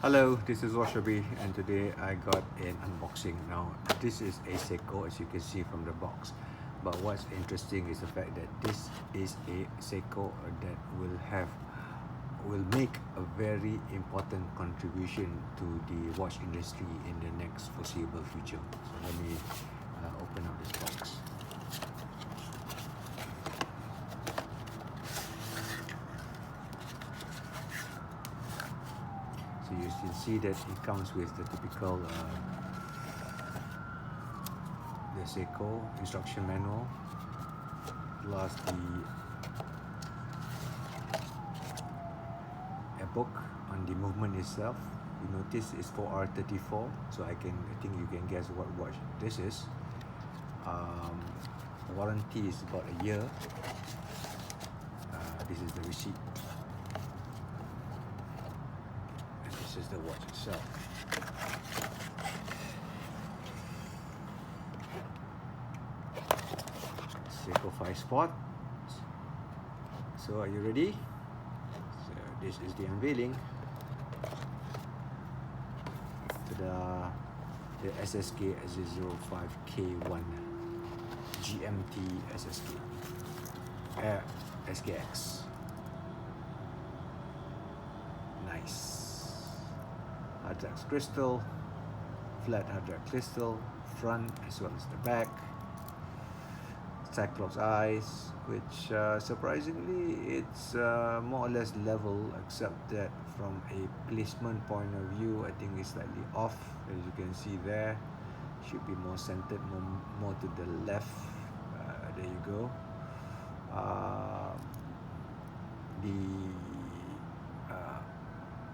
Hello, this is Washabi and today I got an unboxing. Now this is a Seiko, as you can see from the box, but what's interesting is the fact that this is a Seiko that will make a very important contribution to the watch industry in the next foreseeable future. So let me open up this box. So you can see that it comes with the typical the Seiko instruction manual, plus a book on the movement itself. You notice it's 4R34, so I think you can guess what watch this is. Warranty is about a year. This is the receipt. This is the watch itself. Seiko 5 Sport. So are you ready? So this is the unveiling. The SSK003K1 GMT SKX. Nice. Hard crystal, flat hard crystal, front as well as the back. Cyclops eyes, which surprisingly it's more or less level, except that from a placement point of view I think it's slightly off. As you can see there, should be more centered, more to the left. There you go.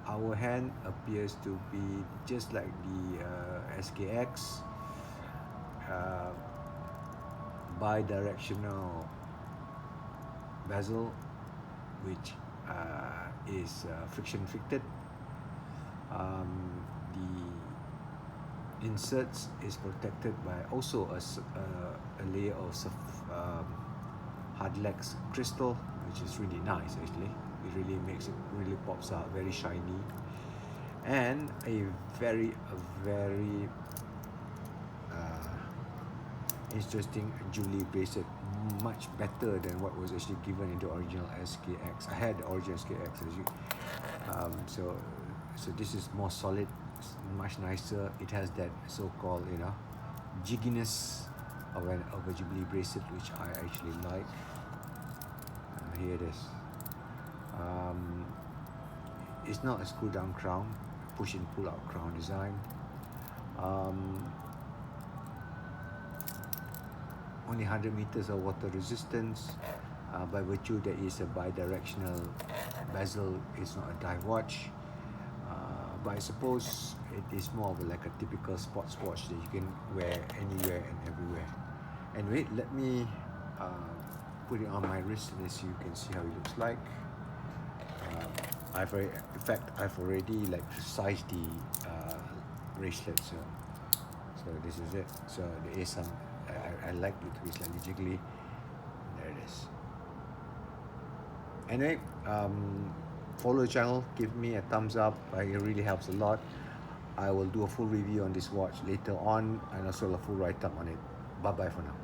Our hand appears to be just like the SKX, bi-directional bezel, which is friction fitted. The inserts is protected by also a layer of hard lex crystal, which is really nice actually. It really makes it pops out, very shiny, and a very interesting jewelry bracelet, much better than what was actually given in the original SKX. I had the original SKX, as you so this is more solid, much nicer. It has that so-called jigginess of a jewelry bracelet, which I actually like. Here it is. It's not a screw down crown, push and pull out crown design. Only 100 meters of water resistance. By virtue that is a bi-directional bezel, it's not a dive watch. But I suppose it is more of like a typical sports watch that you can wear anywhere and everywhere. Anyway, let me put it on my wrist and so you can see how it looks like. In fact, I've already sized the bracelet, so this is it. So there is some, I like it to be slightly jiggly. There it is. Anyway, follow the channel, give me a thumbs up, it really helps a lot. I will do a full review on this watch later on, and also a full write-up on it. Bye bye for now.